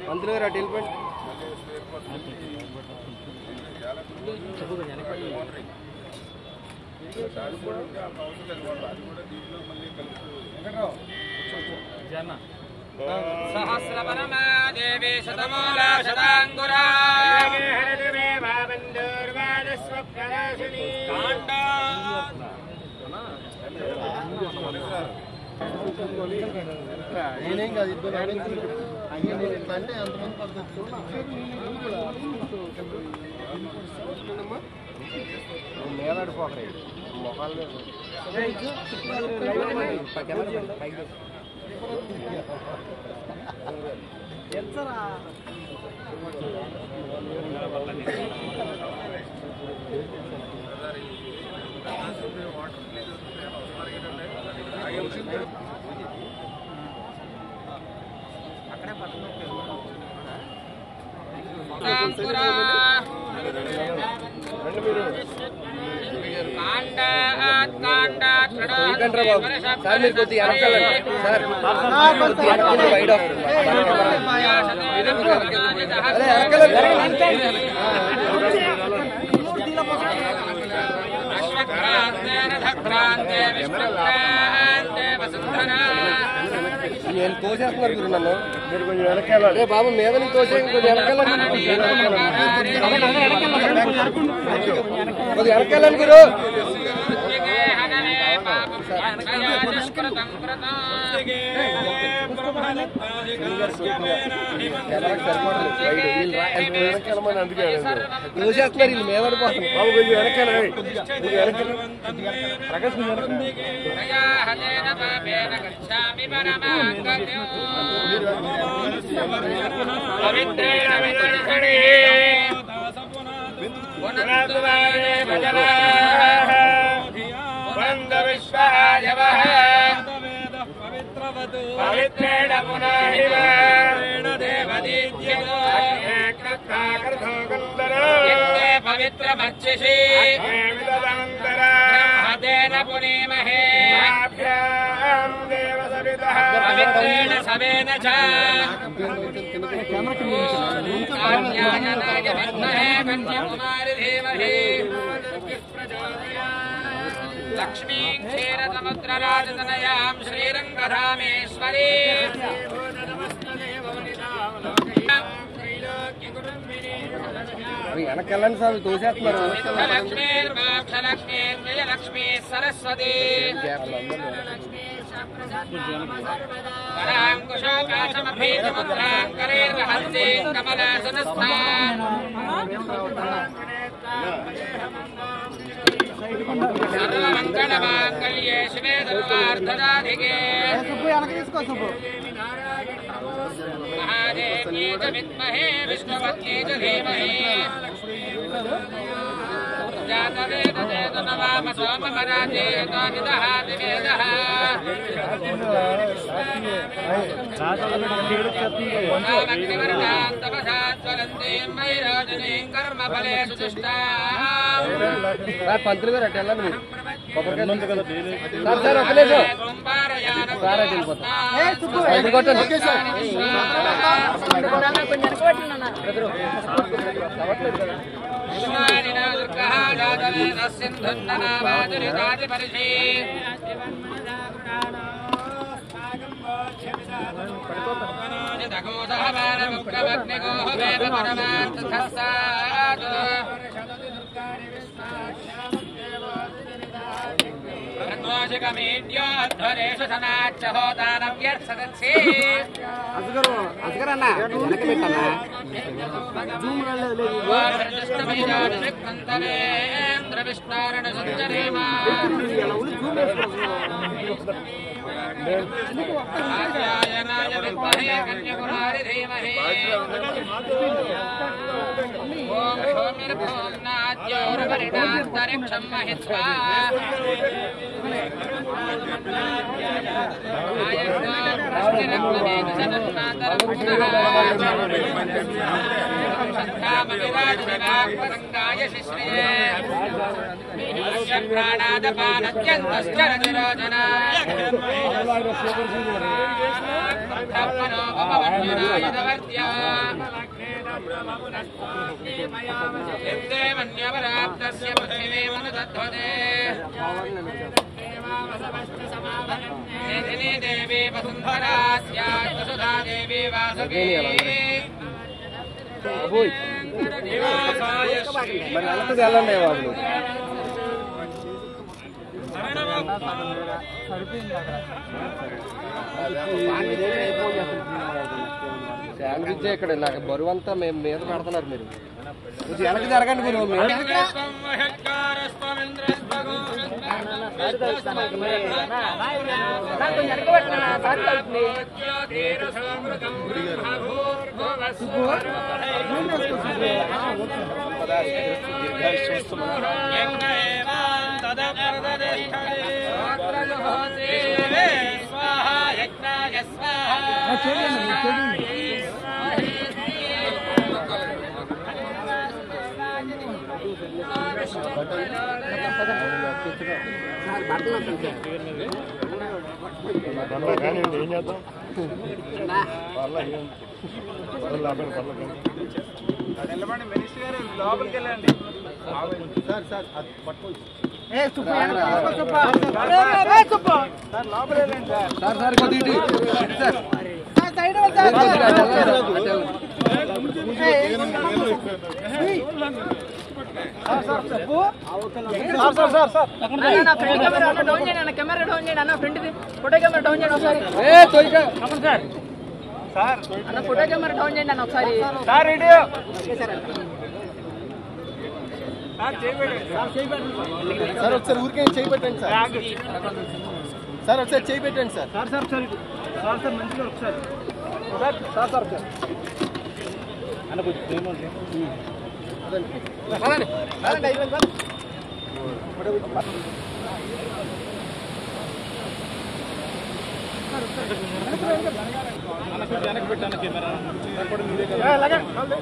మంత్రులు గారు అటు వెళ్ళిపోండి. సహస్రవనమా దేవి శతమూలా శతాంగురా నేనేం కాదు ఇద్దరు అంటే అంతమంది పడుతుంది. మేలాడిపోతాయి మొహాలు సార్ మీరు కొద్దిగా నేను తోసేస్తున్నారు గురు నన్ను. మీరు కొంచెం వెనకాల బాబు మీద నుంచి తోసే కొంచెం వెనకాలని కొద్దిగా వెనకాలని గురు. తోసేస్తున్నారు వీళ్ళు మీద పడిపోతుంది బాబు. కొంచెం వెనకాల పవిత్రేణ పునాహివేణ పవిత్రమర్చిషి హతేన పునీమహే పవిత్రేణ సవేన చ కన్యాయనాయ విద్మహే కన్యాకుమారి ధీమహి లక్ష్మీం క్షీరసముద్రరాజతనయాం శ్రీరంగధామేశ్వరీ వెనకెళ్ళండి సార్ తోసేస్తున్నారు. లక్ష్మీ సరస్వతి కరాంకుశోకాశమభీతముద్రాంకరైర్వహంతి కమలాసనస్థాన్ సర్వమంగళమాంగళ్యే శివే సర్వార్థదాధికే మహాదేవ్యే చ విద్మహే విష్ణుపత్న్యే చ ధీమహి జాతవేదచేతనవామ సోమపరాజేతానిదహాతి వేదః నామగ్నివర్ణాం తపసాజ్వలంతీం వైరోచనీం కర్మఫలేషు చుష్టాం. పంతులు గారు అటు వెళ్ళండి మీరు. సార్ ఒక నిమిషం సార్ అటు వెళ్ళిపోతాం. కొట్టండి ధ్వరేషు సనాచ్చ హోదానవ్యర్సదత్సే అసగరన్నా వెనక పెట్టన్నా జూమ్ విష్ణారణ సుందరేమా ఆచార్యనాయ విద్మహే కన్యాకుమారి ధీమహి ఓం భూమిర్భూమ్నాథ మృత్యోర్వరిణాంతరిక్షం మహిత్వా ఆయుష్మాన్ శిశ్రియే ప్రాణాదపానత్యంతశ్చరతిరోచన దేవన్యవరాప్తస్య పృథివీ మనుదధ్వదే నిధిని దేవి వసుంధరా స్యాత్ వసుధా దేవి వాసుకీ మరి వెళ్తుంది వెళ్ళండి బాబు శాండ్విచ్ ఇక్కడ నాకు బరువు అంతా మేము మీద పెడుతున్నారు మీరు కొంచెం వెనక్కి జరగండి మీరు ఏం చేద్దాం లోపలికి వెళ్ళండి సార్ సార్ అది పట్టుకోండి కెమెరా డౌన్ చేయండి అన్న ఫ్రంట్ ఫోటో కెమెరా డౌన్ చేయండి ఒకసారి అన్న ఫోటో కెమెరా డౌన్ చేయండి అన్న ఒకసారి సార్ ఒకసారి ఊరికే చేయి పెట్టండి సార్ సార్ ఒకసారి చేయి పెట్టండి sir sir sir sir sir sir మంచిగా ఒకసారి సార్ సార్ సార్ సార్ అన్న కొంచెం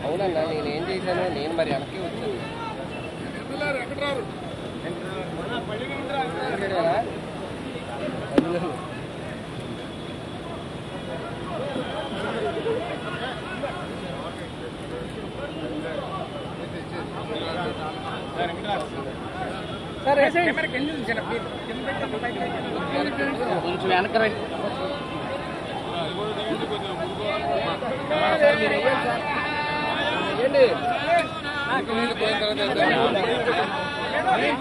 అవునన్నా నేనేం చేశాను నేను మరి వెనక్కి వచ్చాను కొంచెం వెనక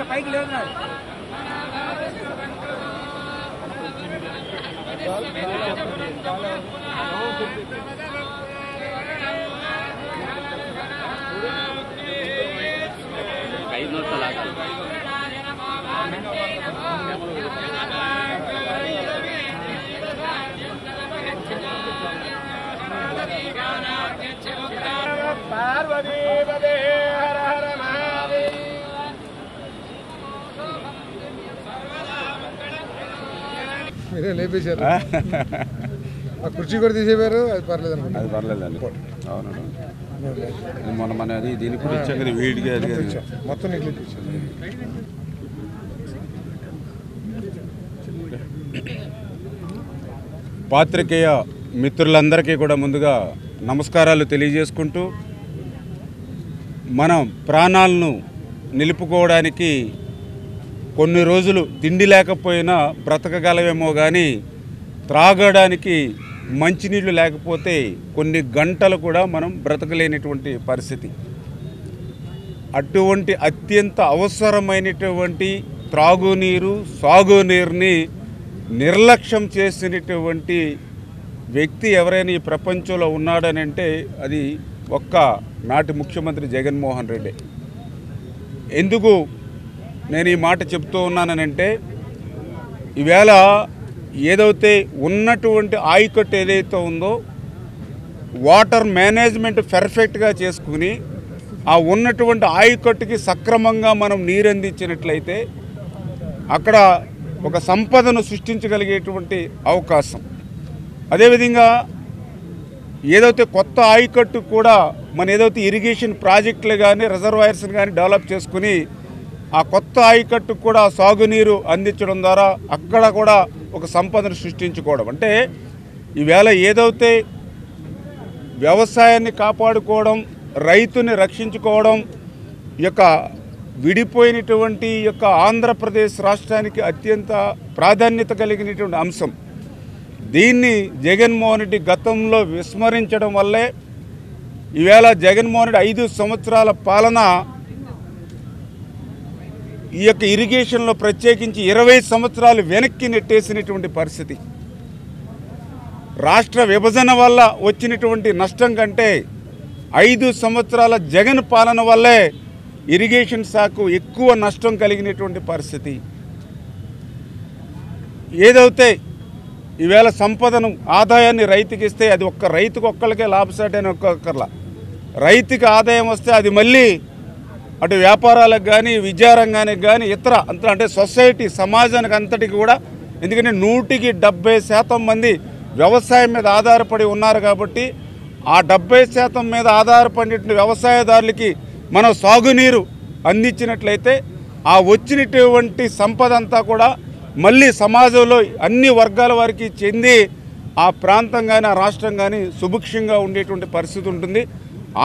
పైకి లేదు పార్వతీ పదే హర హర మహాదేవ మీరే లేపేశారు ఆ కుర్చీ కూడా తీసేవారు అది పర్లేదు అనుకుంటా అది పర్లేదండి అవును మొన్న మన అది దీనికి కూడా ఇచ్చాం కదా వీడికి అది మొత్తం నీకు ఇచ్చారు పాత్రికేయ మిత్రులందరికీ కూడా ముందుగా నమస్కారాలు తెలియజేసుకుంటూ మనం ప్రాణాలను నిలుపుకోవడానికి కొన్ని రోజులు తిండి లేకపోయినా బ్రతకగలవేమో కానీ త్రాగడానికి మంచినీళ్ళు లేకపోతే కొన్ని గంటలు కూడా మనం బ్రతకలేనటువంటి పరిస్థితి. అటువంటి అత్యంత అవసరమైనటువంటి త్రాగునీరు సాగునీరుని నిర్లక్ష్యం చేసినటువంటి వ్యక్తి ఎవరైనా ఈ ప్రపంచంలో ఉన్నాడనంటే అది ఒక్క నాటి ముఖ్యమంత్రి జగన్మోహన్ రెడ్డి. ఎందుకు నేను ఈ మాట చెప్తూ ఉన్నానంటే ఈవేళ ఏదైతే ఉన్నటువంటి ఆయకట్టు ఏదైతే ఉందో వాటర్ మేనేజ్మెంట్ పర్ఫెక్ట్గా చేసుకుని ఆ ఉన్నటువంటి ఆయకట్టుకి సక్రమంగా మనం నీరందించినట్లయితే అక్కడ ఒక సంపదను సృష్టించగలిగేటువంటి అవకాశం. అదేవిధంగా ఏదైతే కొత్త ఆయకట్టు కూడా మన ఏదైతే ఇరిగేషన్ ప్రాజెక్టులు కానీ రిజర్వాయర్స్ కానీ డెవలప్ చేసుకుని ఆ కొత్త ఆయకట్టుకు కూడా సాగునీరు అందించడం ద్వారా అక్కడ కూడా ఒక సంపదను సృష్టించుకోవడం. అంటే ఈవేళ ఏదైతే వ్యవసాయాన్ని కాపాడుకోవడం, రైతుని రక్షించుకోవడం ఈ యొక్క విడిపోయినటువంటి యొక్క ఆంధ్రప్రదేశ్ రాష్ట్రానికి అత్యంత ప్రాధాన్యత కలిగినటువంటి అంశం. దీన్ని జగన్మోహన్ రెడ్డి గతంలో విస్మరించడం వల్లే ఈవేళ జగన్మోహన్ రెడ్డి 5 సంవత్సరాల పాలన ఈ యొక్క ఇరిగేషన్లో ప్రత్యేకించి 20 సంవత్సరాలు వెనక్కి నెట్టేసినటువంటి పరిస్థితి. రాష్ట్ర విభజన వల్ల వచ్చినటువంటి నష్టం కంటే 5 సంవత్సరాల జగన్ పాలన వల్లే ఇరిగేషన్ శాఖకు ఎక్కువ నష్టం కలిగినటువంటి పరిస్థితి. ఏదైతే ఈవేళ సంపదను ఆదాయాన్ని రైతుకి ఇస్తే అది ఒక్క రైతుకు ఒక్కళ్ళకే లాభసాటని ఒక్కొక్కర్లా, రైతుకి ఆదాయం వస్తే అది మళ్ళీ అటు వ్యాపారాలకు కానీ విద్యారంగానికి కానీ ఇతర అంటే సొసైటీ సమాజానికి అంతటికి కూడా, ఎందుకంటే 170% మంది వ్యవసాయం మీద ఆధారపడి ఉన్నారు కాబట్టి ఆ 70% మీద ఆధారపడిన వ్యవసాయదారులకి మనం సాగునీరు అందించినట్లయితే ఆ వచ్చినటువంటి సంపద అంతా కూడా మళ్ళీ సమాజంలో అన్ని వర్గాల వారికి చెంది ఆ ప్రాంతం కానీ ఆ రాష్ట్రం కానీ సుభిక్షంగా ఉండేటువంటి పరిస్థితి ఉంటుంది.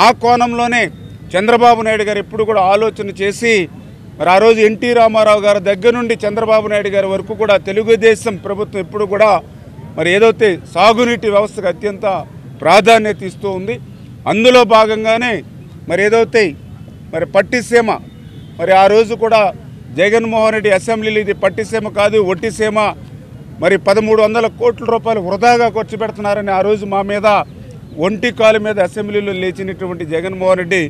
ఆ కోణంలోనే చంద్రబాబు నాయుడు గారు ఎప్పుడు కూడా ఆలోచన చేసి మరి ఆ రోజు ఎన్టీ రామారావు గారి దగ్గర నుండి చంద్రబాబు నాయుడు గారి వరకు కూడా తెలుగుదేశం ప్రభుత్వం ఎప్పుడు కూడా మరి ఏదైతే సాగునీటి వ్యవస్థకు అత్యంత ప్రాధాన్యత ఇస్తూ ఉంది. అందులో భాగంగానే మరి ఏదైతే మరి పట్టిసీమ మరి ఆ రోజు కూడా జగన్మోహన్ రెడ్డి అసెంబ్లీలో ఇది పట్టిసీమ కాదు ఒట్టిసీమ మరి 1300 కోట్ల రూపాయలు వృధాగా ఖర్చు పెడుతున్నారని ఆ రోజు మా మీద ఒంటి కాలు మీద అసెంబ్లీలో లేచినటువంటి జగన్మోహన్ రెడ్డి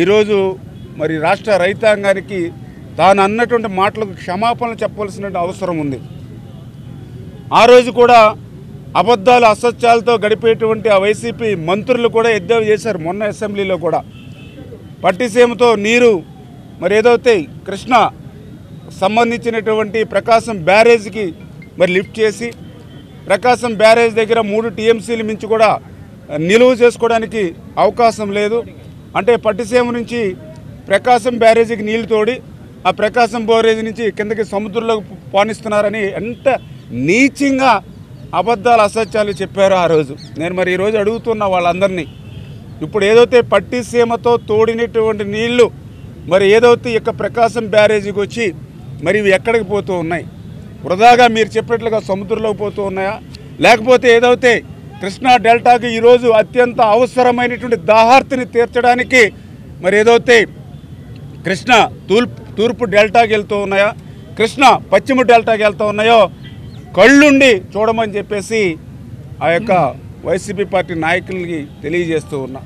ఈరోజు మరి రాష్ట్ర రైతాంగానికి తాను అన్నటువంటి మాటలకు క్షమాపణలు చెప్పవలసిన అవసరం ఉంది. ఆ రోజు కూడా అబద్ధాలు అసత్యాలతో గడిపేటువంటి ఆ వైసీపీ మంత్రులు కూడా ఎద్దేవా చేశారు. మొన్న అసెంబ్లీలో కూడా పట్టిసీమతో నీరు మరి ఏదైతే కృష్ణ సంబంధించినటువంటి ప్రకాశం బ్యారేజ్కి మరి లిఫ్ట్ చేసి ప్రకాశం బ్యారేజ్ దగ్గర 3 టీఎంసీలు మించి కూడా నిలువ చేసుకోవడానికి అవకాశం లేదు. అంటే పట్టిసీమ నుంచి ప్రకాశం బ్యారేజీకి నీళ్లు తోడి ఆ ప్రకాశం బ్యారేజ్ నుంచి కిందకి సముద్రంలోకి పోనిస్తున్నారని ఎంత నీచంగా అబద్ధాలు అసత్యాలు చెప్పారు ఆ రోజు. నేను మరి ఈరోజు అడుగుతున్న వాళ్ళందరినీ, ఇప్పుడు ఏదైతే పట్టిసీమతో తోడినటువంటి నీళ్లు మరి ఏదైతే ఇక ప్రకాశం బ్యారేజీకి వచ్చి మరి ఇవి ఎక్కడికి పోతూ ఉన్నాయి? వృధాగా మీరు చెప్పినట్లుగా సముద్రంలోకి పోతూ ఉన్నాయా? లేకపోతే ఏదైతే కృష్ణా డెల్టాకి ఈరోజు అత్యంత అవసరమైనటువంటి దాహార్తిని తీర్చడానికి మరి ఏదైతే కృష్ణ తూర్పు డెల్టాకి వెళ్తూ ఉన్నాయా, కృష్ణ పశ్చిమ డెల్టాకి వెళ్తూ ఉన్నాయో కళ్ళుండి చూడమని చెప్పేసి ఆ యొక్క వైసీపీ పార్టీ నాయకులకి తెలియజేస్తూ ఉన్నా.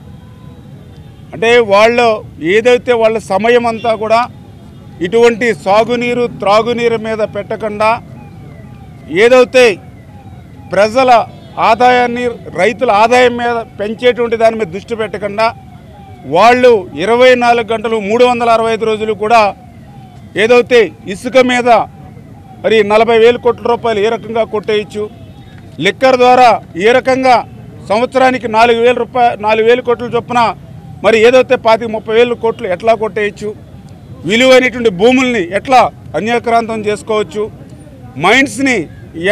అంటే వాళ్ళు ఏదైతే వాళ్ళ సమయం అంతా కూడా ఇటువంటి సాగునీరు త్రాగునీరు మీద పెట్టకుండా ఏదైతే ప్రజల ఆదాయాన్ని రైతుల ఆదాయం మీద పెంచేటువంటి దాని మీద దృష్టి పెట్టకుండా వాళ్ళు 24 గంటలు 365 రోజులు కూడా ఏదైతే ఇసుక మీద మరి 40,000 కోట్ల రూపాయలు ఏ రకంగా కొట్టేయచ్చు, లిక్కర్ ద్వారా ఏ రకంగా సంవత్సరానికి 4,000 కోట్ల చొప్పున మరి ఏదైతే 25-30,000 కోట్లు ఎట్లా కొట్టేయచ్చు, విలువైనటువంటి భూముల్ని ఎట్లా అన్యాక్రాంతం చేసుకోవచ్చు, మైండ్స్ని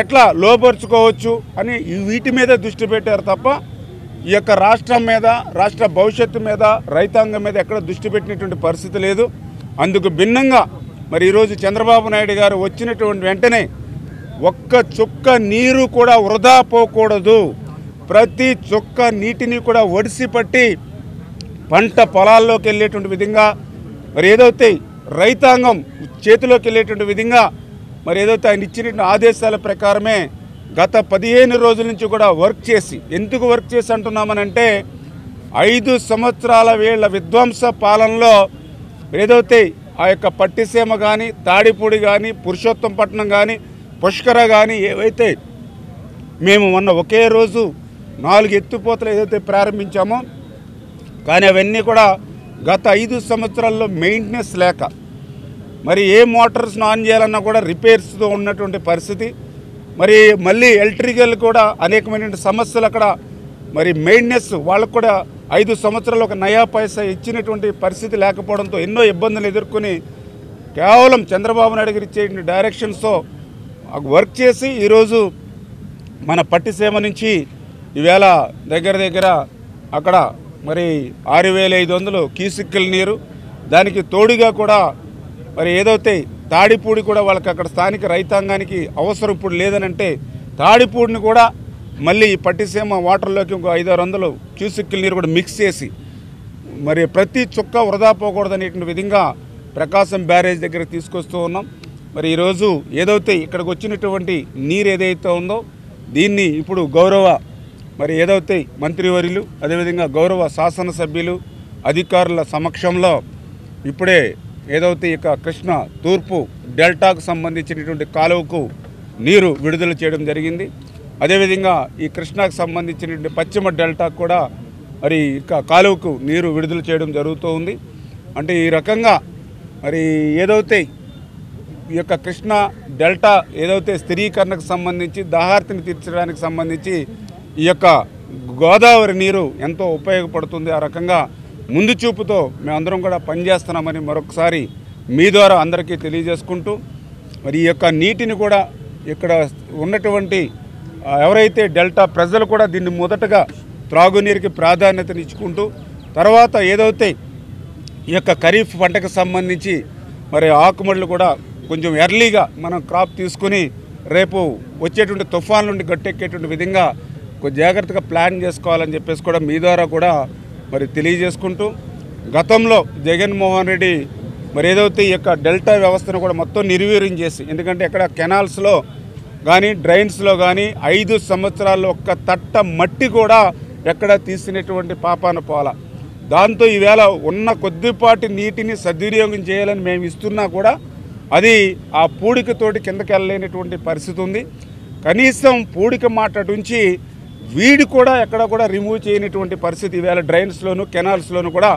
ఎట్లా లోపరుచుకోవచ్చు అని వీటి మీద దృష్టి పెట్టారు తప్ప ఈ యొక్క రాష్ట్రం మీద రాష్ట్ర భవిష్యత్తు మీద రైతాంగం మీద ఎక్కడ దృష్టి పెట్టినటువంటి పరిస్థితి లేదు. అందుకు భిన్నంగా మరి ఈరోజు చంద్రబాబు నాయుడు గారు వచ్చినటువంటి వెంటనే ఒక్క చుక్క నీరు కూడా వృధా పోకూడదు, ప్రతి చుక్క నీటిని కూడా ఒడిసి పట్టి పంట పొలాల్లోకి వెళ్ళేటువంటి విధంగా మరి ఏదైతే రైతాంగం చేతిలోకి వెళ్ళేటువంటి విధంగా మరి ఏదైతే ఆయన ఇచ్చిన ఆదేశాల ప్రకారమే గత 15 రోజుల నుంచి కూడా వర్క్ చేసి, ఎందుకు వర్క్ చేసి అంటున్నామనంటే 5 సంవత్సరాల వీళ్ళ విధ్వంస పాలనలో ఏదైతే ఆ యొక్క పట్టిసీమ కానీ తాడిపూడి కానీ పురుషోత్తంపట్నం కానీ పుష్కర కానీ ఏవైతే మేము మొన్న ఒకే రోజు 4 ఎత్తిపోతలు ఏదైతే ప్రారంభించామో కానీ అవన్నీ కూడా గత 5 సంవత్సరాల్లో మెయింటెనెన్స్ లేక మరి ఏ మోటార్స్ను ఆన్ చేయాలన్నా కూడా రిపేర్స్తో ఉన్నటువంటి పరిస్థితి. మరి మళ్ళీ ఎలక్ట్రికల్ కూడా అనేకమైన సమస్యలు అక్కడ. మరి మెయింటెనెన్స్ వాళ్ళకు కూడా 5 సంవత్సరాలు ఒక నయా పైసా ఇచ్చినటువంటి పరిస్థితి లేకపోవడంతో ఎన్నో ఇబ్బందులు ఎదుర్కొని కేవలం చంద్రబాబు నాయుడు గారు ఇచ్చే డైరెక్షన్స్తో వర్క్ చేసి ఈరోజు మన పట్టిసీమ నుంచి ఈవేళ దగ్గర అక్కడ మరి 6500 క్యూసెక్కుల నీరు, దానికి తోడుగా కూడా మరి ఏదైతే తాడిపూడి కూడా వాళ్ళకి అక్కడ స్థానిక రైతాంగానికి అవసరం ఇప్పుడు లేదనంటే తాడిపూడిని కూడా మళ్ళీ ఈ పట్టిసీమ వాటర్లోకి ఇంకో 500 క్యూసెక్కుల నీరు కూడా మిక్స్ చేసి మరి ప్రతి చుక్క వృధా పోకూడదనేటువంటి విధంగా ప్రకాశం బ్యారేజ్ దగ్గర తీసుకొస్తూ ఉన్నాం. మరి ఈరోజు ఏదైతే ఇక్కడికి వచ్చినటువంటి నీరు ఏదైతే ఉందో దీన్ని ఇప్పుడు గౌరవ మరి ఏదైతే మంత్రివర్యులు అదేవిధంగా గౌరవ శాసనసభ్యులు అధికారుల సమక్షంలో ఇప్పుడే ఏదైతే ఇక కృష్ణా తూర్పు డెల్టాకు సంబంధించినటువంటి కాలువకు నీరు విడుదల చేయడం జరిగింది. అదేవిధంగా ఈ కృష్ణాకు సంబంధించినటువంటి పశ్చిమ డెల్టాకు కూడా మరి ఇక కాలువకు నీరు విడుదల చేయడం జరుగుతూ ఉంది. అంటే ఈ రకంగా మరి ఏదైతే ఈ యొక్క కృష్ణా డెల్టా ఏదైతే స్థిరీకరణకు సంబంధించి దాహార్తిని తీర్చడానికి సంబంధించి ఈ యొక్క గోదావరి నీరు ఎంతో ఉపయోగపడుతుంది. ఆ రకంగా ముందు చూపుతో మేమందరం కూడా పనిచేస్తున్నామని మరొకసారి మీ ద్వారా అందరికీ తెలియజేసుకుంటూ మరి ఈ యొక్క నీటిని కూడా ఇక్కడ ఉన్నటువంటి ఎవరైతే డెల్టా ప్రజలు కూడా దీన్ని మొదటగా త్రాగునీరుకి ప్రాధాన్యతనిచ్చుకుంటూ తర్వాత ఏదైతే ఈ యొక్క ఖరీఫ్ పంటకు సంబంధించి మరి ఆకుమడులు కూడా కొంచెం ఎర్లీగా మనం క్రాప్ తీసుకుని రేపు వచ్చేటువంటి తుఫాన్ నుండి గట్టెక్కేటువంటి విధంగా కొంచెం జాగ్రత్తగా ప్లాన్ చేసుకోవాలని చెప్పేసి కూడా మీ ద్వారా కూడా మరి తెలియజేసుకుంటూ గతంలో జగన్మోహన్ రెడ్డి మరి ఏదైతే ఈ యొక్క డెల్టా వ్యవస్థను కూడా మొత్తం నిర్వీర్యం చేసి, ఎందుకంటే ఇక్కడ కెనాల్స్లో కానీ డ్రైన్స్లో కానీ 5 సంవత్సరాల్లో ఒక్క తట్ట మట్టి కూడా ఎక్కడ తీసినటువంటి పాపాన పోల. దాంతో ఈవేళ ఉన్న కొద్దిపాటి నీటిని సద్వినియోగం చేయాలని మేము ఇస్తున్నా కూడా అది ఆ పూడికతోటి కిందకి వెళ్ళలేనటువంటి పరిస్థితి ఉంది. కనీసం పూడిక మాటటుంచి వీడి కూడా ఎక్కడ కూడా రిమూవ్ చేయనటువంటి పరిస్థితి ఈవేళ డ్రైన్స్లోను కెనాల్స్లోను కూడా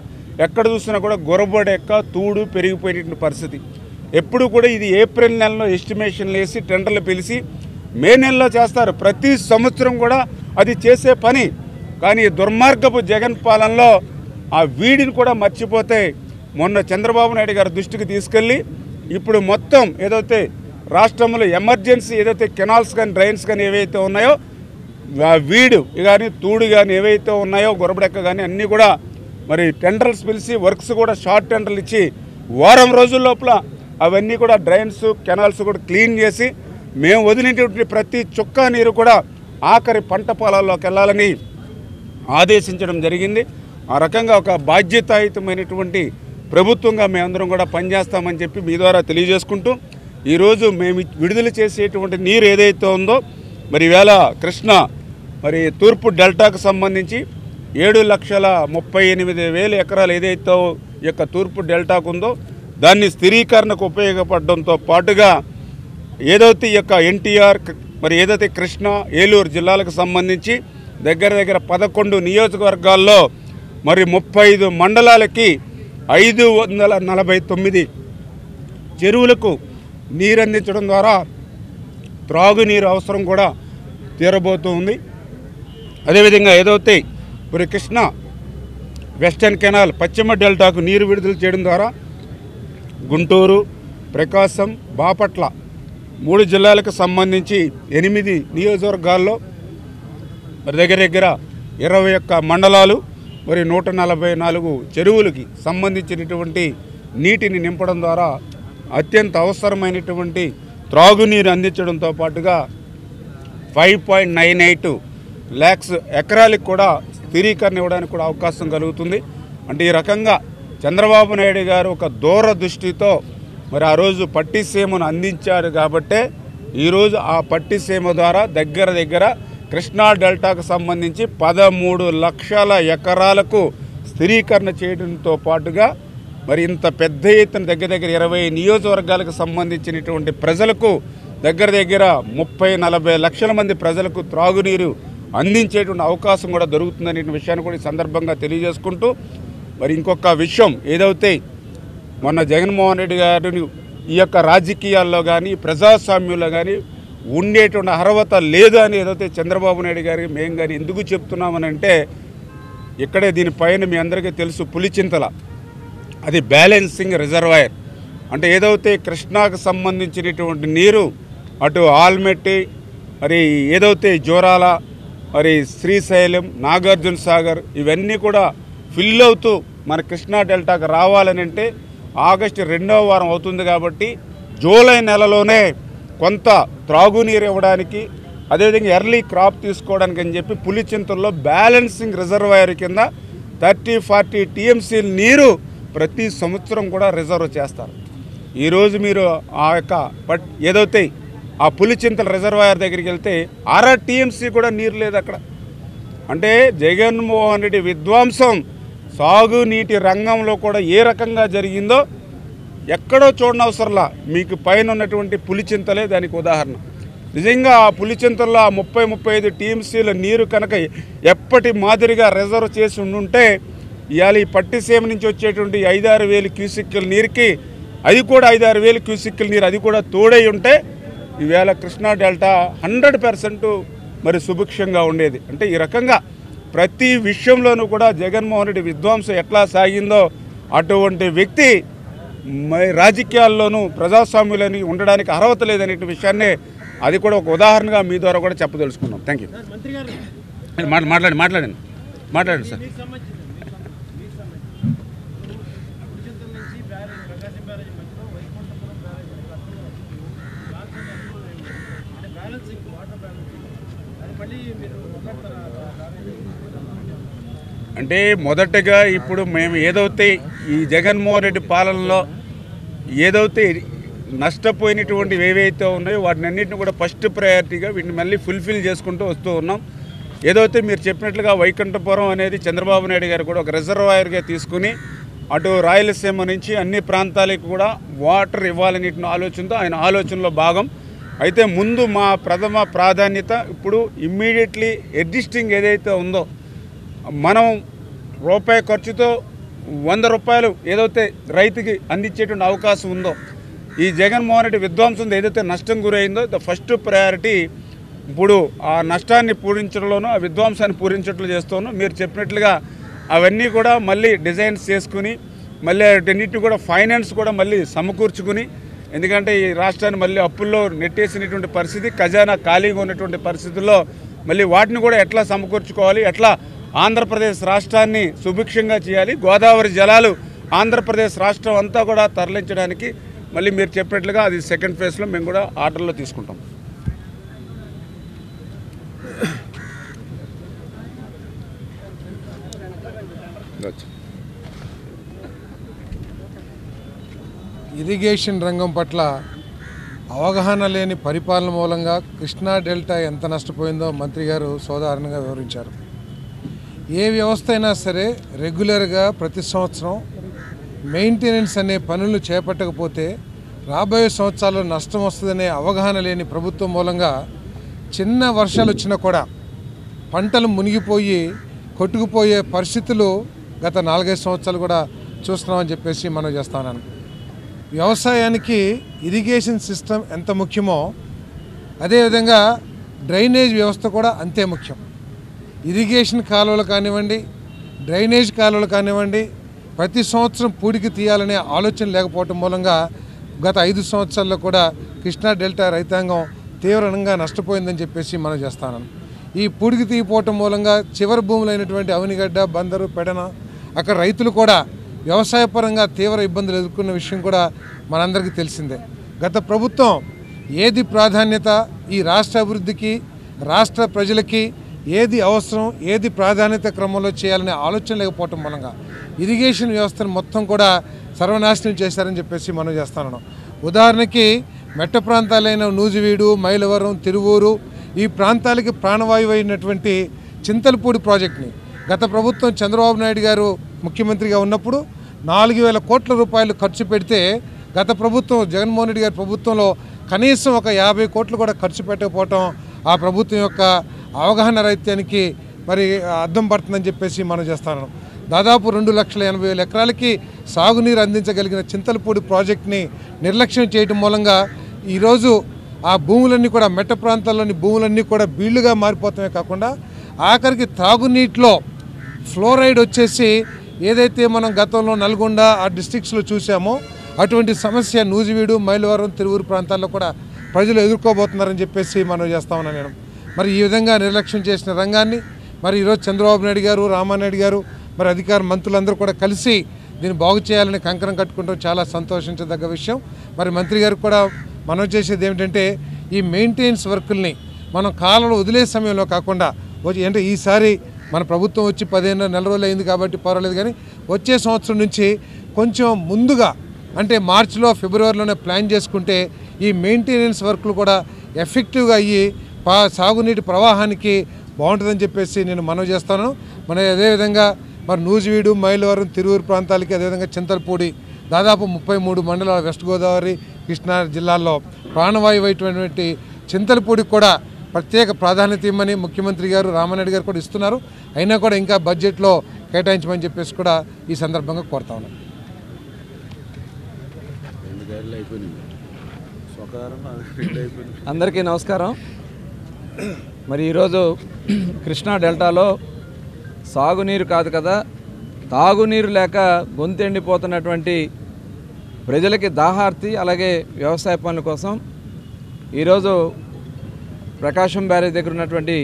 ఎక్కడ చూసినా కూడా గొరబడెక్క తూడు పెరిగిపోయినటువంటి పరిస్థితి. ఎప్పుడు కూడా ఇది ఏప్రిల్ నెలలో ఎస్టిమేషన్లు వేసి టెండర్లు పిలిచి మే నెలలో చేస్తారు. ప్రతి సంవత్సరం కూడా అది చేసే పని. కానీ దుర్మార్గపు జగన్ పాలనలో ఆ వీడిని కూడా మర్చిపోతే మొన్న చంద్రబాబు నాయుడు గారి దృష్టికి తీసుకెళ్ళి ఇప్పుడు మొత్తం ఏదైతే రాష్ట్రంలో ఎమర్జెన్సీ ఏదైతే కెనాల్స్ కానీ డ్రైన్స్ కానీ ఏవైతే ఉన్నాయో వీడు కానీ తూడు కానీ ఏవైతే ఉన్నాయో గొరబడెక్క కానీ అన్నీ కూడా మరి టెండర్స్ పిలిచి వర్క్స్ కూడా షార్ట్ టెండర్లు ఇచ్చి వారం రోజుల లోపల అవన్నీ కూడా డ్రైన్స్ కెనాల్స్ కూడా క్లీన్ చేసి మేము వదిలినటువంటి ప్రతి చుక్క నీరు కూడా ఆఖరి పంట పొలాల్లోకి వెళ్ళాలని ఆదేశించడం జరిగింది. ఆ రకంగా ఒక బాధ్యతాయుతమైనటువంటి ప్రభుత్వంగా మేమందరం కూడా పనిచేస్తామని చెప్పి మీ ద్వారా తెలియజేసుకుంటూ ఈరోజు మేము విడుదల చేసేటువంటి నీరు ఏదైతే ఉందో మరి ఈవేళ కృష్ణా మరి తూర్పు డెల్టాకు సంబంధించి 7,38,000 ఎకరాలు ఏదైతే ఈ యొక్క తూర్పు డెల్టాకు ఉందో దాన్ని స్థిరీకరణకు ఉపయోగపడడంతో పాటుగా ఏదైతే ఈ యొక్క ఎన్టీఆర్ మరి ఏదైతే కృష్ణా ఏలూరు జిల్లాలకు సంబంధించి దగ్గర 11 నియోజకవర్గాల్లో మరి 35 మండలాలకి 549 చెరువులకు నీరు అందించడం ద్వారా త్రాగునీరు అవసరం కూడా తీరబోతూ ఉంది. అదేవిధంగా ఏదైతే మరి కృష్ణా వెస్టర్న్ కెనాల్ పశ్చిమ డెల్టాకు నీరు విడుదల చేయడం ద్వారా గుంటూరు, ప్రకాశం, బాపట్ల 3 జిల్లాలకు సంబంధించి 8 నియోజకవర్గాల్లో మరి దగ్గర 21 మండలాలు మరి 144 చెరువులకి సంబంధించినటువంటి నీటిని నింపడం ద్వారా అత్యంత అవసరమైనటువంటి త్రాగునీరు అందించడంతో పాటుగా 5.98 lakhs ఎకరాలకు కూడా స్థిరీకరణ ఇవ్వడానికి కూడా అవకాశం కలుగుతుంది. అంటే ఈ రకంగా చంద్రబాబు నాయుడు గారు ఒక దూరదృష్టితో మరి ఆ రోజు పట్టిసీమను అందించారు కాబట్టే ఈరోజు ఆ పట్టిసీమ ద్వారా దగ్గర కృష్ణా డెల్టాకు సంబంధించి 13 లక్షల ఎకరాలకు స్థిరీకరణ చేయడంతో పాటుగా మరి ఇంత పెద్ద ఎత్తున దగ్గర 20 నియోజకవర్గాలకు సంబంధించినటువంటి ప్రజలకు దగ్గర 30-40 లక్షల మంది ప్రజలకు త్రాగునీరు అందించేటువంటి అవకాశం కూడా దొరుకుతుందనే విషయాన్ని కూడా ఈ సందర్భంగా తెలియజేసుకుంటూ మరి ఇంకొక విషయం ఏదైతే మొన్న జగన్మోహన్ రెడ్డి గారిని ఈ యొక్క రాజకీయాల్లో కానీ ప్రజాస్వామ్యంలో కానీ ఉండేటువంటి అర్హత లేదు అని ఏదైతే చంద్రబాబు నాయుడు గారికి మేము కానీ ఎందుకు చెప్తున్నామనంటే ఇక్కడే దీనిపైన మీ అందరికీ తెలుసు పులిచింతల అది బ్యాలెన్సింగ్ రిజర్వాయర్ అంటే ఏదైతే కృష్ణాకు సంబంధించినటువంటి నీరు అటు ఆల్మెట్టి మరి ఏదైతే జోరాల మరి శ్రీశైలం నాగార్జున సాగర్ ఇవన్నీ కూడా ఫిల్ అవుతూ మన కృష్ణా డెల్టాకు రావాలని అంటే ఆగస్టు 2వ వారం అవుతుంది కాబట్టి జూలై నెలలోనే కొంత త్రాగునీరు ఇవ్వడానికి అదేవిధంగా ఎర్లీ క్రాప్ తీసుకోవడానికి అని చెప్పి పులిచింతల్లో బ్యాలెన్సింగ్ రిజర్వాయర్ కింద 30-40 టీఎంసీ నీరు ప్రతి సంవత్సరం కూడా రిజర్వ్ చేస్తారు. ఈరోజు మీరు ఆ యొక్క ఏదైతే ఆ పులిచింతల రిజర్వాయర్ దగ్గరికి వెళ్తే 6 టీఎంసీ కూడా నీరు లేదు అక్కడ. అంటే జగన్మోహన్ రెడ్డి విధ్వంసం సాగునీటి రంగంలో కూడా ఏ రకంగా జరిగిందో ఎక్కడో చూడనవసరంలా మీకు పైన ఉన్నటువంటి పులిచింతలే దానికి ఉదాహరణ. నిజంగా ఆ పులిచింతల్లో 30-35 టీఎంసీల నీరు కనుక ఎప్పటి మాదిరిగా రిజర్వ్ చేసి ఉండుంటే ఇవాళ ఈ పట్టిసీమ నుంచి వచ్చేటువంటి 5-6 వేల క్యూసెక్కుల నీరుకి అది కూడా 5-6 వేల క్యూసెక్కుల నీరు అది కూడా తోడై ఉంటే ఈవేళ కృష్ణా డెల్టా 100% మరి సుభిక్షంగా ఉండేది. అంటే ఈ రకంగా ప్రతి విషయంలోనూ కూడా జగన్మోహన్ రెడ్డి విధ్వంసం ఎట్లా సాగిందో అటువంటి వ్యక్తి రాజకీయాల్లోనూ ప్రజాస్వామ్యంలోని ఉండడానికి అర్హత లేదనే విషయాన్నే అది కూడా ఒక ఉదాహరణగా మీ ద్వారా కూడా చెప్పదలుచుకున్నాం. Thank you. మాట్లాడండి సార్. అంటే మొదటగా ఇప్పుడు మేము ఏదైతే ఈ జగన్మోహన్ రెడ్డి పాలనలో ఏదైతే నష్టపోయినటువంటి ఏవైతే ఉన్నాయో వాటిని అన్నింటిని కూడా ఫస్ట్ ప్రయారిటీగా వీటిని మళ్ళీ ఫుల్ఫిల్ చేసుకుంటూ వస్తూ ఉన్నాం. ఏదైతే మీరు చెప్పినట్లుగా వైకుంఠపురం అనేది చంద్రబాబు నాయుడు గారు కూడా ఒక రిజర్వాయర్గా తీసుకుని అటు రాయలసీమ నుంచి అన్ని ప్రాంతాలకు కూడా వాటర్ ఇవ్వాలనే ఆలోచనతో ఆయన ఆలోచనలో భాగం. అయితే ముందు మా ప్రథమ ప్రాధాన్యత ఇప్పుడు ఇమ్మీడియట్లీ ఎగ్జిస్టింగ్ ఏదైతే ఉందో మనం రూపాయి ఖర్చుతో 100 రూపాయలు ఏదైతే రైతుకి అందించేటువంటి అవకాశం ఉందో ఈ జగన్మోహన్ రెడ్డి విధ్వంసం ఏదైతే నష్టం గురైందో ద ఫస్ట్ ప్రయారిటీ ఇప్పుడు ఆ నష్టాన్ని పూరించడంలోనూ ఆ విధ్వంసాన్ని పూరించట్లు చేస్తాను. మీరు చెప్పినట్లుగా అవన్నీ కూడా మళ్ళీ డిజైన్స్ చేసుకుని మళ్ళీ వాటన్నిటిని కూడా ఫైనాన్స్ కూడా మళ్ళీ సమకూర్చుకుని ఎందుకంటే ఈ రాష్ట్రాన్ని మళ్ళీ అప్పుల్లో నెట్టేసినటువంటి పరిస్థితి ఖజానా ఖాళీగా ఉన్నటువంటి పరిస్థితుల్లో మళ్ళీ వాటిని కూడా ఎట్లా సమకూర్చుకోవాలి ఎట్లా ఆంధ్రప్రదేశ్ రాష్ట్రాన్ని సుభిక్షంగా చేయాలి గోదావరి జలాలు ఆంధ్రప్రదేశ్ రాష్ట్రం అంతా కూడా తరలించడానికి మళ్ళీ మీరు చెప్పినట్లుగా అది సెకండ్ ఫేజ్లో మేము కూడా ఆర్డర్లో తీసుకుంటాం. ఇరిగేషన్ రంగం పట్ల అవగాహన లేని పరిపాలన మూలంగా కృష్ణా డెల్టా ఎంత నష్టపోయిందో మంత్రి గారు సోదాహరణంగా వివరించారు. ఏ వ్యవస్థ అయినా సరే రెగ్యులర్గా ప్రతి సంవత్సరం మెయింటెనెన్స్ అనే పనులు చేపట్టకపోతే రాబోయే సంవత్సరాల్లో నష్టం వస్తుందనే అవగాహన లేని ప్రభుత్వం మూలంగా చిన్న వర్షాలు వచ్చినా కూడా పంటలు మునిగిపోయి కొట్టుకుపోయే పరిస్థితులు గత 4-5 సంవత్సరాలు కూడా చూస్తున్నామని చెప్పేసి మనం చేస్తా ఉన్నాను. వ్యవసాయానికి ఇరిగేషన్ సిస్టమ్ ఎంత ముఖ్యమో అదేవిధంగా డ్రైనేజ్ వ్యవస్థ కూడా అంతే ముఖ్యం. ఇరిగేషన్ కాలువలు కానివ్వండి డ్రైనేజ్ కాలువలు కానివ్వండి ప్రతి సంవత్సరం పూడికి తీయాలనే ఆలోచన లేకపోవటం మూలంగా గత 5 సంవత్సరాల్లో కూడా కృష్ణా డెల్టా రైతాంగం తీవ్రంగా నష్టపోయిందని చెప్పేసి మనం చేస్తాను. ఈ పూడికి తీయపోవటం మూలంగా చివరి భూములైనటువంటి అవనిగడ్డ బందరు పెడన అక్కడ రైతులు కూడా వ్యవసాయపరంగా తీవ్ర ఇబ్బందులు ఎదుర్కొన్న విషయం కూడా మనందరికీ తెలిసిందే. గత ప్రభుత్వం ఏది ప్రాధాన్యత ఈ రాష్ట్ర అభివృద్ధికి రాష్ట్ర ప్రజలకి ఏది అవసరం ఏది ప్రాధాన్యత క్రమంలో చేయాలనే ఆలోచన లేకపోవటం మూలంగా ఇరిగేషన్ వ్యవస్థను మొత్తం కూడా సర్వనాశనం చేశారని చెప్పేసి మనం చేస్తున్నాం. ఉదాహరణకి మెట్ట ప్రాంతాలైన నూజివీడు మైలవరం తిరువూరు ఈ ప్రాంతాలకి ప్రాణవాయువు అయినటువంటి చింతలపూడి ప్రాజెక్టుని గత ప్రభుత్వం చంద్రబాబు నాయుడు గారు ముఖ్యమంత్రిగా ఉన్నప్పుడు 4,000 కోట్ల రూపాయలు ఖర్చు పెడితే గత ప్రభుత్వం జగన్మోహన్ రెడ్డి గారి ప్రభుత్వంలో కనీసం ఒక 50 కోట్లు కూడా ఖర్చు పెట్టకపోవటం ఆ ప్రభుత్వం యొక్క అవగాహన రైత్యానికి మరి అర్థం పడుతుందని చెప్పేసి మనం చేస్తున్నాం. దాదాపు 2,80,000 ఎకరాలకి సాగునీరు అందించగలిగిన చింతలపూడి ప్రాజెక్ట్ని నిర్లక్ష్యం చేయడం మూలంగా ఈరోజు ఆ భూములన్నీ కూడా మెట్ట ప్రాంతాల్లోని భూములన్నీ కూడా బీళ్లుగా మారిపోతామే కాకుండా ఆఖరికి తాగునీటిలో ఫ్లోరైడ్ వచ్చేసి ఏదైతే మనం గతంలో నల్గొండ ఆ డిస్ట్రిక్ట్స్లో చూసామో అటువంటి సమస్య నూజివీడు మైలవరం తిరువూరు ప్రాంతాల్లో కూడా ప్రజలు ఎదుర్కోబోతున్నారని చెప్పేసి మనం చేస్తా ఉన్నాను నేను. మరి ఈ విధంగా నిర్లక్ష్యం చేసిన రంగాన్ని మరి ఈరోజు చంద్రబాబు నాయుడు గారు రామానాయుడు గారు మరి అధికార మంత్రులందరూ కూడా కలిసి దీన్ని బాగు చేయాలని కంకణం కట్టుకుంటాం చాలా సంతోషించదగ్గ విషయం. మరి మంత్రి గారికి కూడా మనం చేసేది ఏమిటంటే ఈ మెయింటెనెన్స్ వర్కుల్ని మనం కాలంలో వదిలే సమయంలో కాకుండా అంటే ఈసారి మన ప్రభుత్వం వచ్చి 15 నెల రోజులు అయింది కాబట్టి పర్వాలేదు, కానీ వచ్చే సంవత్సరం నుంచి కొంచెం ముందుగా అంటే మార్చిలో ఫిబ్రవరిలోనే ప్లాన్ చేసుకుంటే ఈ మెయింటెనెన్స్ వర్క్లు కూడా ఎఫెక్టివ్గా అయ్యి సాగునీటి ప్రవాహానికి బాగుంటుందని చెప్పేసి నేను మనవి చేస్తాను. మన అదేవిధంగా మరి నూజివీడు మైలవరం తిరువూరు ప్రాంతాలకి అదేవిధంగా చింతలపూడి దాదాపు 33 మండలాల వెస్ట్ గోదావరి కృష్ణా జిల్లాల్లో ప్రాణవాయువు అయినటువంటి చింతలపూడికి కూడా ప్రత్యేక ప్రాధాన్యత ఇవ్వమని ముఖ్యమంత్రి గారు రామానాయుడు గారు కూడా ఇస్తున్నారు. అయినా కూడా ఇంకా బడ్జెట్లో కేటాయించమని చెప్పేసి కూడా ఈ సందర్భంగా కోరుతా ఉన్నాను. అందరికీ నమస్కారం. మరి ఈరోజు కృష్ణా డెల్టాలో సాగునీరు కాదు కదా, తాగునీరు లేక గొంతెండిపోతున్నటువంటి ప్రజలకి దాహార్తి అలాగే వ్యవసాయ పనుల కోసం ఈరోజు ప్రకాశం బ్యారేజ్ దగ్గర ఉన్నటువంటి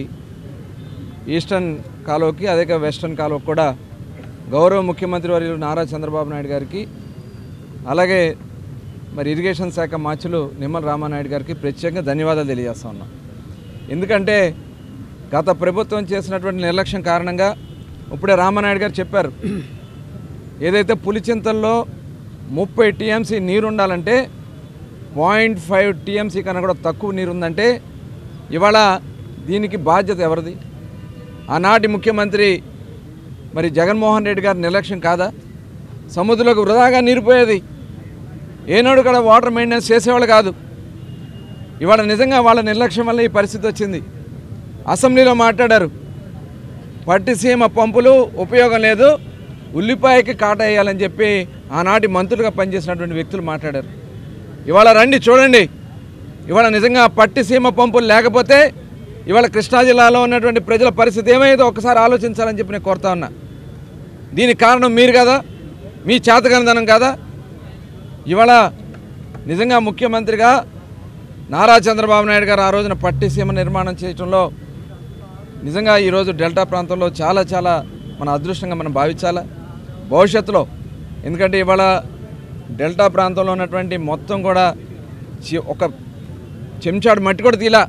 ఈస్టర్న్ కాలువకి అదే వెస్టర్న్ కాలువకి కూడా గౌరవ ముఖ్యమంత్రి వర్యులు నారా చంద్రబాబు నాయుడు గారికి అలాగే మరి ఇరిగేషన్ శాఖ మార్చులు నిమ్మల రామానాయుడు గారికి ప్రత్యేకంగా ధన్యవాదాలు తెలియజేస్తా ఉన్నాం. ఎందుకంటే గత ప్రభుత్వం చేసినటువంటి నిర్లక్ష్యం కారణంగా ఇప్పుడే రామానాయుడు గారు చెప్పారు, ఏదైతే పులిచింతల్లో 30 టీఎంసీ నీరు ఉండాలంటే 0.5 టీఎంసీ కన్నా కూడా తక్కువ నీరు ఉందంటే ఇవాళ దీనికి బాధ్యత ఎవరిది? ఆనాటి ముఖ్యమంత్రి మరి జగన్మోహన్ రెడ్డి గారి నిర్లక్ష్యం కాదా? సముద్రంలోకి వృధాగా నీరు పోయేది, ఏనాడు కూడా వాటర్ మెయింటెనెన్స్ చేసేవాళ్ళు కాదు. ఇవాళ నిజంగా వాళ్ళ నిర్లక్ష్యం వల్ల ఈ పరిస్థితి వచ్చింది. అసెంబ్లీలో మాట్లాడారు, పట్టిసీమ పంపులు ఉపయోగం లేదు, ఉల్లిపాయకి కాటా వేయాలని చెప్పి ఆనాటి మంత్రులుగా పనిచేసినటువంటి వ్యక్తులు మాట్లాడారు. ఇవాళ రండి చూడండి, ఇవాళ నిజంగా పట్టిసీమ పంపులు లేకపోతే ఇవాళ కృష్ణా జిల్లాలో ఉన్నటువంటి ప్రజల పరిస్థితి ఏమైందో ఒకసారి ఆలోచించాలని చెప్పి నేను కోరుతా ఉన్నా. దీనికి కారణం మీరు కదా, మీ చేతగానిదనం కదా. ఇవాళ నిజంగా ముఖ్యమంత్రిగా నారా చంద్రబాబు నాయుడు గారు ఆ రోజున పట్టిసీమ నిర్మాణం చేయడంలో నిజంగా ఈరోజు డెల్టా ప్రాంతంలో చాలా చాలా మన అదృష్టంగా మనం భావించాలా భవిష్యత్తులో. ఎందుకంటే ఇవాళ డెల్టా ప్రాంతంలో ఉన్నటువంటి మొత్తం కూడా ఒక చెంచాడు మట్టి కూడా తీలా.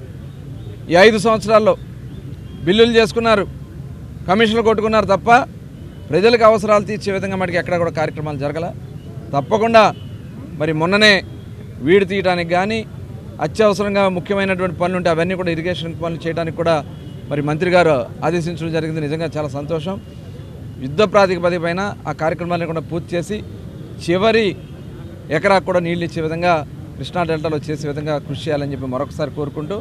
ఈ 5 సంవత్సరాల్లో బిల్లులు చేసుకున్నారు, కమిషన్లు కొట్టుకున్నారు తప్ప ప్రజలకు అవసరాలు తీర్చే విధంగా మనకి ఎక్కడ కూడా కార్యక్రమాలు జరగల. తప్పకుండా మరి మొన్ననే వీడు తీయడానికి కానీ అత్యవసరంగా ముఖ్యమైనటువంటి పనులు ఉంటే అవన్నీ కూడా ఇరిగేషన్ పనులు చేయడానికి కూడా మరి మంత్రి గారు ఆదేశించడం జరిగింది. నిజంగా చాలా సంతోషం. యుద్ధ ప్రాతిపదిక పైన ఆ కార్యక్రమాలను కూడా పూర్తి చేసి చివరి ఎకరాకు కూడా నీళ్ళు ఇచ్చే విధంగా కృష్ణా డెల్టాలో చేసే విధంగా కృషి చేయాలని చెప్పి మరొకసారి కోరుకుంటూ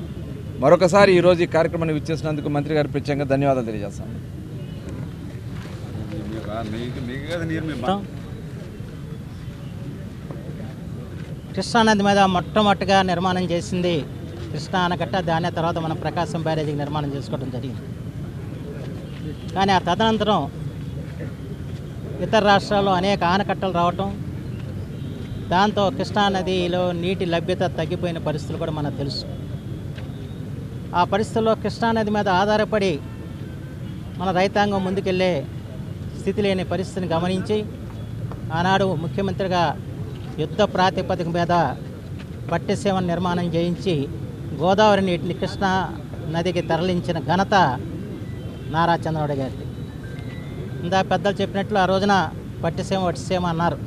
మరొకసారి ఈరోజు ఈ కార్యక్రమాన్ని విచ్చేసినందుకు మంత్రి గారు ప్రత్యేకంగా ధన్యవాదాలు తెలియజేస్తాను. కృష్ణానది మీద మొట్టమొదటిగా నిర్మాణం చేసింది కృష్ణా ఆనకట్ట. దాని తర్వాత మనం ప్రకాశం బ్యారేజీకి నిర్మాణం చేసుకోవడం జరిగింది. కానీ ఆ తదనంతరం ఇతర రాష్ట్రాల్లో అనేక ఆనకట్టలు రావటం, దాంతో కృష్ణానదిలో నీటి లభ్యత తగ్గిపోయిన పరిస్థితులు కూడా మనకు తెలుసు. ఆ పరిస్థితుల్లో కృష్ణానది మీద ఆధారపడి మన రైతాంగం ముందుకెళ్ళే స్థితి లేని పరిస్థితిని గమనించి ఆనాడు ముఖ్యమంత్రిగా యుద్ధ ప్రాతిపదిక మీద పట్టిసీమ నిర్మాణం చేయించి గోదావరి నీటిని కృష్ణా నదికి తరలించిన ఘనత నారా చంద్రబాబు గారిది. ఇందా పెద్దలు చెప్పినట్లు ఆ రోజున పట్టిసీమ వట్టిసీమ అన్నారు.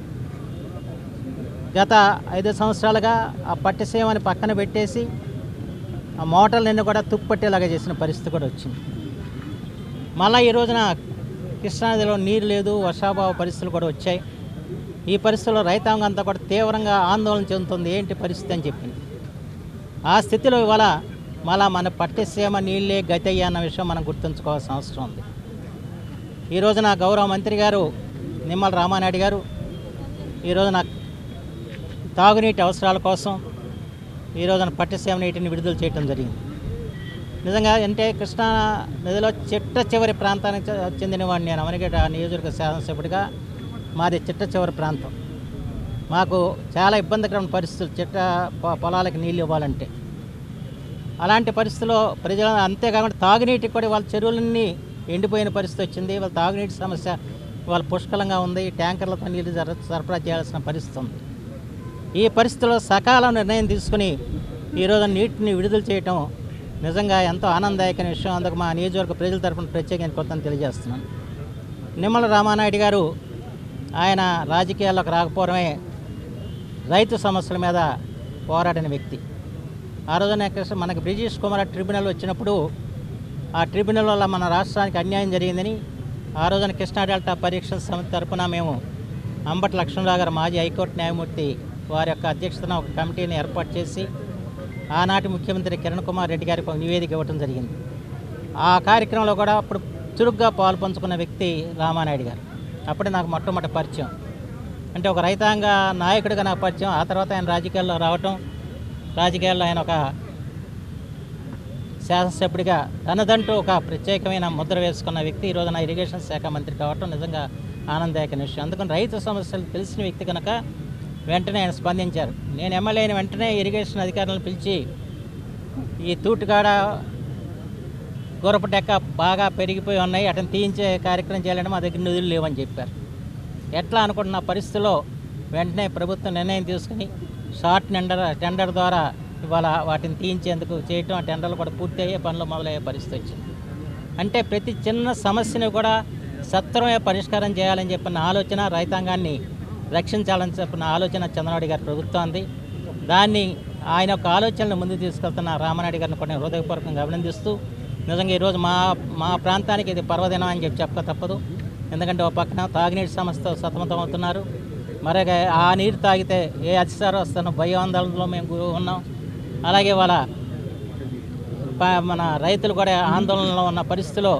గత 5 సంవత్సరాలుగా ఆ పట్టిసీమని పక్కన పెట్టేసి ఆ మోటార్లన్నీ కూడా తుప్పట్టేలాగా చేసిన పరిస్థితి కూడా వచ్చింది. మళ్ళీ ఈ రోజున కృష్ణానదిలో నీరు లేదు, వర్షాభావ పరిస్థితులు కూడా వచ్చాయి. ఈ పరిస్థితుల్లో రైతాంగం అంతా కూడా తీవ్రంగా ఆందోళన చెందుతుంది, ఏంటి పరిస్థితి అని చెప్పింది. ఆ స్థితిలో ఇవాళ మళ్ళా మన పట్టిసీమ నీళ్ళే గతి అన్న విషయం మనం గుర్తుంచుకోవాల్సిన అవసరం ఉంది. ఈ రోజున గౌరవ మంత్రి గారు నిమ్మల రామానాయుడు గారు ఈ రోజున తాగునీటి అవసరాల కోసం ఈ రోజున పట్టిసీమ నీటిని విడుదల చేయడం జరిగింది. నిజంగా అంటే కృష్ణా నదిలో చిట్ట చివరి ప్రాంతానికి చెందినవాడిని నేను. అమరిగేట నియోజకవర్గ శాసనసభ్యుడిగా మాది చిట్ట చివరి ప్రాంతం. మాకు చాలా ఇబ్బందికరమైన పరిస్థితులు, పొలాలకు నీళ్ళు ఇవ్వాలంటే. అలాంటి పరిస్థితుల్లో ప్రజలు, అంతేకాకుండా తాగునీటికి కూడా వాళ్ళ చెరువులన్నీ ఎండిపోయిన పరిస్థితి వచ్చింది. వాళ్ళ తాగునీటి సమస్య వాళ్ళ పుష్కలంగా ఉంది. ట్యాంకర్లతో నీళ్ళు సరఫరా చేయాల్సిన పరిస్థితి ఉంది. ఈ పరిస్థితుల్లో సకాలం నిర్ణయం తీసుకుని ఈరోజు నీటిని విడుదల చేయటం నిజంగా ఎంతో ఆనందదాయకమైన విషయం. అందుకు మా నియోజకవర్గ ప్రజల తరఫున ప్రత్యేకంగా కొత్తని తెలియజేస్తున్నాను. నిమ్మల రామానాయుడు గారు ఆయన రాజకీయాల్లోకి రాకపోవడమే రైతు సమస్యల మీద పోరాడిన వ్యక్తి. ఆ రోజున మనకి బ్రిజేష్ కుమార్ ట్రిబ్యునల్ వచ్చినప్పుడు ఆ ట్రిబ్యునల్ వల్ల మన రాష్ట్రానికి అన్యాయం జరిగిందని ఆ రోజున కృష్ణా డెల్టా పరీక్షల సమితి తరఫున మేము అంబటి లక్ష్మణరావు గారు మాజీ హైకోర్టు న్యాయమూర్తి వారి యొక్క అధ్యక్షతన ఒక కమిటీని ఏర్పాటు చేసి ఆనాటి ముఖ్యమంత్రి కిరణ్ కుమార్ రెడ్డి గారికి ఒక నివేదిక ఇవ్వడం జరిగింది. ఆ కార్యక్రమంలో కూడా అప్పుడు చురుగ్గా పాలు పంచుకున్న వ్యక్తి రామానాయుడు గారు. అప్పుడే నాకు మొట్టమొదటి పరిచయం, అంటే ఒక రైతాంగ నాయకుడిగా నాకు పరిచయం. ఆ తర్వాత ఆయన రాజకీయాల్లో రావటం, రాజకీయాల్లో ఆయన ఒక శాసనసభ్యుడిగా తనదంటూ ఒక ప్రత్యేకమైన ముద్ర వేసుకున్న వ్యక్తి ఈరోజు నా ఇరిగేషన్ శాఖ మంత్రి కావటం నిజంగా ఆనందదాయకమైన విషయం. అందుకని రైతు సమస్యలు తెలిసిన వ్యక్తి కనుక వెంటనే ఆయన స్పందించారు. నేను ఎమ్మెల్యే అయిన వెంటనే ఇరిగేషన్ అధికారులను పిలిచి ఈ తూటుకాడ గొరపటెక్క బాగా పెరిగిపోయి ఉన్నాయి, అతను తీయించే కార్యక్రమం చేయాలంటే మా దగ్గర నిధులు లేవని చెప్పారు. ఎట్లా అనుకుంటున్న పరిస్థితిలో వెంటనే ప్రభుత్వం నిర్ణయం తీసుకుని షార్ట్ టెండర్ ద్వారా ఇవాళ వాటిని తీయించేందుకు చేయటం, ఆ టెండర్లు కూడా పూర్తి అయ్యే పనులు మొదలయ్యే పరిస్థితి వచ్చింది. అంటే ప్రతి చిన్న సమస్యను కూడా సత్వరమే పరిష్కారం చేయాలని చెప్పిన ఆలోచన, రైతాంగాన్ని రక్షించాలని చెప్పిన ఆలోచన చంద్రబాబు గారి ప్రభుత్వాన్ని. దాన్ని ఆయన యొక్క ఆలోచనలు ముందుకు తీసుకెళ్తున్న రామానాయుడు గారిని కూడా హృదయపూర్వకంగా అభినందిస్తూ నిజంగా ఈరోజు మా ప్రాంతానికి ఇది పర్వదినం అని చెప్పక తప్పదు. ఎందుకంటే ఒక పక్కన తాగునీటి సమస్యతో సతమతం అవుతున్నారు, మరొక ఆ నీరు తాగితే ఏ అతిసారం వస్తున్న భయాందోళనలో మేము ఉన్నాం. అలాగే వాళ్ళ మన రైతులు కూడా ఆందోళనలో ఉన్న పరిస్థితిలో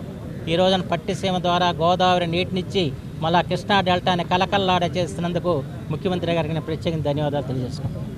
ఈ రోజున పట్టిసీమ ద్వారా గోదావరి నీటినిచ్చి మళ్ళా కృష్ణా డెల్టాని కలకల్లాడ చేస్తున్నందుకు ముఖ్యమంత్రి గారికి నేను ప్రత్యేకంగా ధన్యవాదాలు తెలియజేసుకుంటాను.